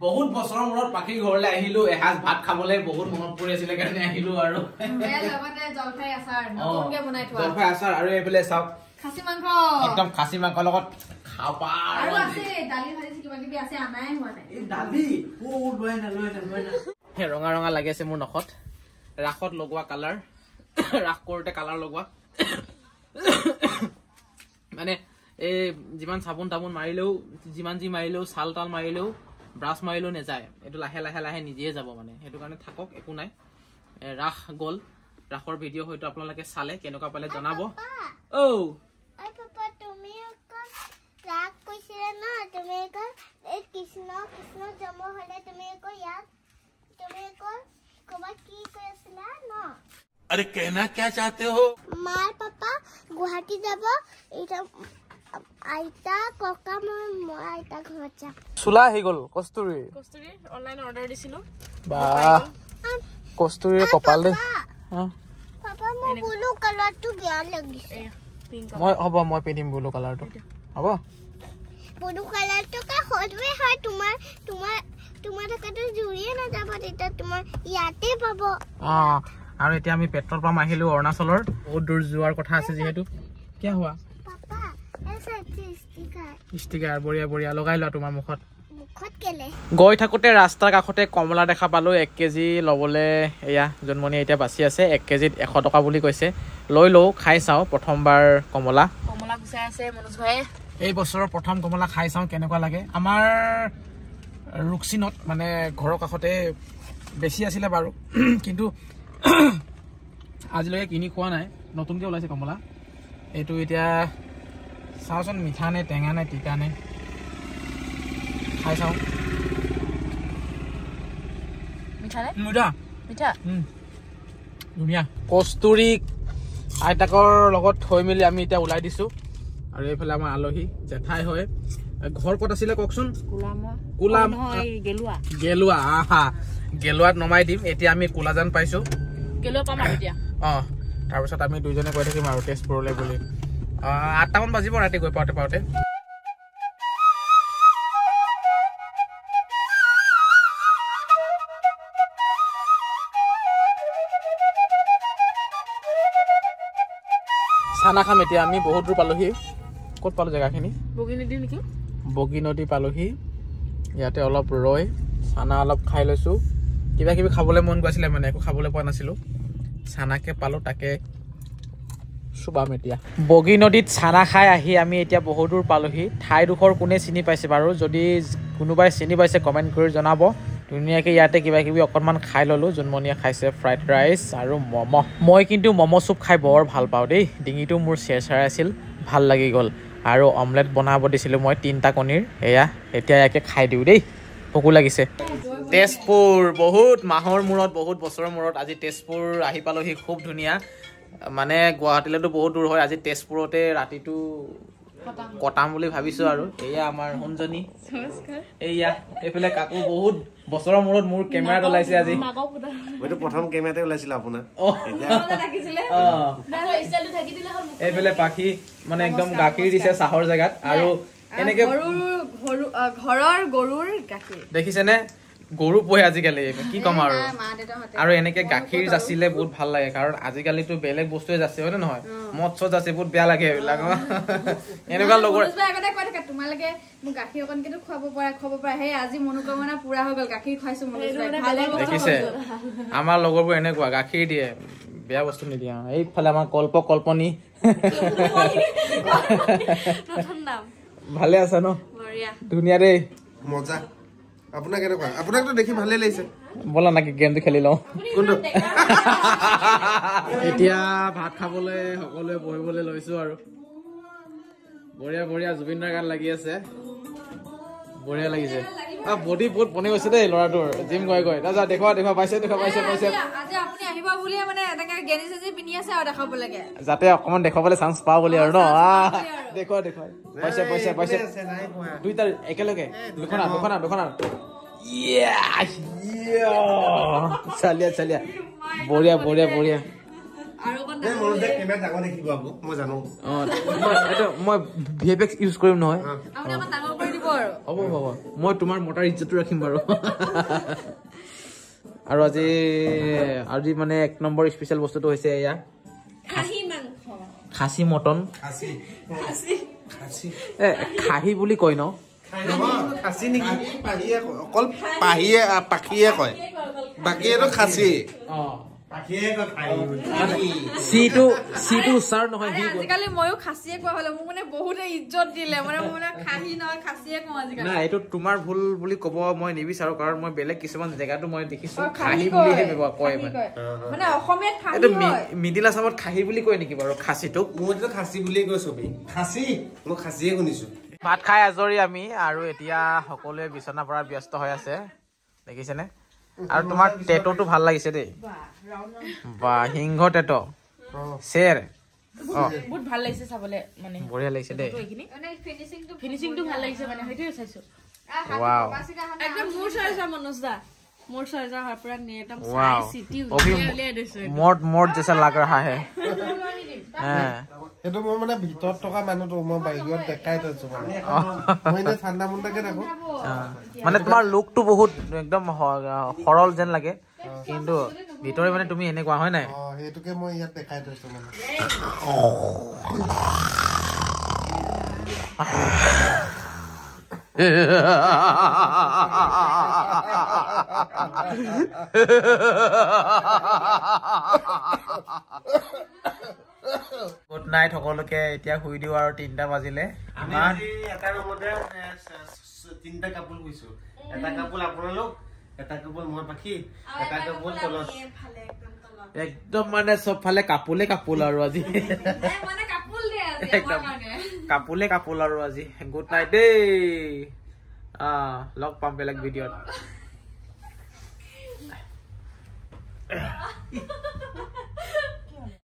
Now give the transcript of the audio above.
বহুত বছৰৰ মূৰত পাখি ঘৰলৈ আহিলো এসাজ ভাত খাবলৈ বহুত মনত পৰি আছিল কাৰণে আহিলো আৰু জলফাই আচাৰ নতুনকে বনাই থোৱা জলফাই আচাৰ আৰু এইফালে চাওক খাচী মাংস একদম খাচী মাংসৰ লগত খাবা আৰু আছে দালি ভাজি কিবা কিবি আছে আনাই হোৱা নাই এই দালি ও লৈ না হে ৰঙা ৰঙা লাগি আছে মোৰ নখত ৰাখত লগোৱা কালাৰ ৰাখ কৰোতে কালাৰ লগোৱা মানে এই যিমান চাবোন তাবোন মাৰিলেও যিমান যি মাৰিলেও ছাল তাল মাৰিলেও ব্ৰাছ মাৰিলেও নেযায় এইটো লাহে লাহে লাহে নিজে যাব মানে সেইটো কাৰণে থাকক একো নাই ৰাখ গ'ল ৰাখৰ ভিডিঅ' হয়তো আপোনালোকে চালে কেনেকুৱা পালে জনাব ও পাপা তুমি ৰাখ কৈছিলা ন তুমি এই কৃষ্ণ কৃষ্ণ জন্ম হলে তুমি ইয়াত তুমি কবা কি কৈছিলা ন अरे कहना क्या चाहते हो मार पापा गुवाहाटी যাব এটা আইতা ককা মই আইতা ঘৰত যাম চুলা আহি গ'ল কস্তুৰী অনলাইন অৰ্ডাৰ দিছিলো বাহ কস্তুৰীৰ কপাল দে পাপা মই ব্লু কালাৰটো বেয়া লাগিছে মই পিন্ধিম ব্লু কালাৰটো হ'ব ব্লু কালাৰটো হদবে হয় তোমাৰ কাটো জুৰিয়ে না যাব তেতিয়া তোমাৰ ইয়াতে পাব আৰু এতিয়া আমি পেট্ৰল পাম্প আহিলো অৰুণাচলৰ বহুত দূৰ যোৱাৰ কথা আছে যিহেতু কি হোৱা পাপা এসা ষ্টিকাৰ বঢ়িয়া বঢ়িয়া লগাই লোৱা তোমাৰ মুখত কেলে গৈ থাকোতে ৰাস্তাৰ কাষতে কমলা দেখা পালো 1 কেজি লবলৈ এয়া জন্মনি এতিয়া বাছি আছে 1 কেজিত 100 টকা বুলি কৈছে লৈ লও খাই চাও প্ৰথমবাৰ কমলা গুচাই আছে মনোজ ভাই এই বছৰৰ প্ৰথম কমলা খাই চাও কেনেকুৱা লাগে আমাৰ ৰুকসিনত মানে ঘৰৰ কাষতে বেছি আছিল বাৰু কিন্তু আজিলৈকে কিনি খোৱা নাই নতুনকৈ ওলাইছে কমলা এইটো এতিয়া চাওচোন মিঠা নে টেঙা নে টিকা নে খাই চাও মিঠা নে মিঠা ধুনীয়া কস্তুৰী আইতাকৰ লগত থৈ মেলি আমি এতিয়া ওলাই দিছো আৰু এইফালে আমাৰ আলহী জেঠাই হয় ঘৰ ক'ত আছিলে কওকচোন কুলাম গেলুৱা গেলুৱাত নমাই দিম এতিয়া আমি কুলাজান পাইছো গেলুৱা পাম আৰু এতিয়া তাৰপিছত আমি দুইজনে গৈ থাকিম আৰু তেজপুৰলৈ বুলি 8টামান বাজিব ৰাতি গৈ পাওঁতে চানা খাম এতিয়া আমি বহুত দূৰ পালোহি ক'ত পালো জেগাখিনি বগী নদী পালোহি ইয়াতে অলপ ৰৈ চানা অলপ খাই লৈছো কিবা কিবি খাবলৈ মন গৈছিলে মানে একো খাবলৈ পোৱা নাছিলো চানাকে পালো তাকে সুবাম এতিয়া বগী নদীত চানা খাই আহি আমি এতিয়া বহুত দূৰ পালোহি ঠাইডোখৰ কোনে চিনি পাইছে বাৰু যদি কোনোবাই চিনি পাইছে কমেণ্ট কৰি জনাব ধুনীয়াকৈ ইয়াতে কিবা কিবি অকণমান খাই ল'লোঁ জোনমণিয়ে খাইছে ফ্ৰাইড ৰাইচ আৰু ম'ম' মই কিন্তু ম'ম' চুপ খাই বৰ ভাল পাওঁ দেই ডিঙিটো মোৰ চেৰচেৰাই আছিল ভাল লাগি গ'ল আৰু অমলেট বনাব দিছিলোঁ মই 3টা কণীৰ এয়া এতিয়া ইয়াকে খাই দিওঁ দেই ভোকো লাগিছে তেজপুৰ বহুত মাহৰ মূৰত বহুত বছৰৰ মূৰত আজি তেজপুৰ আহি পালোহি খুব ধুনীয়া মানে গুৱাহাটীলৈতো বহুত দূৰ হয় আজি তেজপুৰতে ৰাতিটো কটাম বুলি ভাবিছো আৰু এয়া আমাৰ হুনজনী এয়া এইফালে কাকু বহুত বছৰৰ মূৰত মোৰ কেমেৰাত ওলাইছে আজি মইতো প্ৰথম কেমেৰাতে ওলাইছিল আপোনাৰ এইফালে পাখি মানে একদম গাখীৰ দিছে চাহৰ জেগাত আৰু এনেকে ঘৰৰ গৰুৰ গাখীৰ দেখিছেনে গৰু পোহে আজিকালি কি কম আৰু এনেকে গাখীৰ যাচিলে বহুত ভাল লাগে কাৰণ আজিকালিতো বেলেগ বস্তুৱে যাচে হয় নে নহয় মদ চদ যাচে বহুত বেয়া লাগে এইবিলাক এনেকুৱা লগৰ তোমালোকে মোক গাখীৰ অকণকেতো খুৱাব পৰা সেই আজি মনোকামনা পুৰা হৈ গ'ল গাখীৰ খুৱাইছো দেখিছে আমাৰ লগৰবোৰ এনেকুৱা গাখীৰ দিয়ে বেয়া বস্তু নিদিয়ে এইফালে আমাৰ কল্পনি ভালে আছা ন ধুনীয়া দেই মজা আপোনাক কেনেকুৱা আপোনাকতো দেখি ভালে লাগিছে বলা নাকি গেমটো খেলি লওঁ কোনটো এতিয়া ভাত খাবলৈ সকলোৱে বহিবলৈ লৈছো আৰু বঢ়িয়া জুবিনদাৰ গান লাগি আছে বঢ়িয়া লাগিছে বডি বহুত বনি গৈছে দেই ল'ৰাটোৰ জিম গৈ যা দেখুৱা পাইছে যাতে অকমান দেখাবলৈ চান্স পাওঁ বুলি আৰু ন দেখুৱা পাইছে 2টা একেলগে দুখনা চালিয়া বঢ়িয়া মই VFX ইউজ কৰিম নহয় হ'ব হ'ব মই তোমাৰ মতাৰ ইজ্জতটো ৰাখিম বাৰু আৰু আজি মানে 1 নম্বৰ স্পেচিয়েল বস্তুটো হৈছে এয়া খাচী মটন খাহী বুলি কয় ন খাচী নেকি অকল পাখিয়ে কয় বাকী এইটো খাচী আজিকালি ময়ো খাচীয়ে কোৱা হলো মোক মানে বহুতে ইজ্জত দিলে মানে মই মানে খাহী নহয় খাচীয়ে কওঁ আজিকালি না এইটো তোমাৰ ভুল বুলি ক'ব মই নিবিচাৰো কাৰণ মই বেলেগ কিছুমান জেগাতো মই দেখিছো খাহী বুলিহে ব্যৱহাৰ কয় মানে অসমীয়াত খাহী এইটো মিডিল আছামত খাহী বুলি কয় নেকি বাৰু খাচীটোক মইতো খাচী বুলিয়ে কৈ চবেই খাচী মই খাচীয়ে শুনিছো ভাত খাই আজৰি আমি আৰু এতিয়া সকলোৱে বিচনাৰ পৰা ব্যস্ত হৈ আছে দেখিছেনে আৰু তোমাৰ টেটুটো ভাল লাগিছে দেই বা সিংহ টেটো শেৰ বহুত ভাল লাগিছে চাবলে মানে বঢ়িয়া লাগিছে দেই মানে ফিনিশিংটো ভাল লাগিছে মানে সেইটোৱে চাইছো ওৱাও একদম মোৰ চাইছা মনোজ দা मोर साइजा है पूरा नेटम वाओ सिटी अभी मोड जैसा लग रहा है এটো মই মানে ভিতৰত থকা মানুহটো মই বাহিৰত দেখাই থৈছো মানে মই ঠাণ্ডা মুণ্ডাকে দেখো মানে তোমাৰ লুকটো বহুত একদম সৰল যেন লাগে কিন্তু ভিতৰে মানে তুমি এনেকুৱা হয় নাই হেতুকে মই ইয়াত দেখাই থৈছো মানে গুড নাইট সকলোকে এতিয়া শুই দিও আৰু 3টা বাজিলে আমাৰ এটা ৰুমতে 3টা কাপোৰ শুইছো এটা কাপোৰ আপোনালোক এটা কাপোৰ মই পাখি এটা কাপোৰ তলত একদম মানে সব ফালে কাপুলে কাপুল আৰু আজি মানে কাপুল দে আজি আমাৰ কাৰণে কাপুলে কাপুল আৰু আজি গুড নাইট দেই লগ পাম বেলেগ ভিডিঅ'ত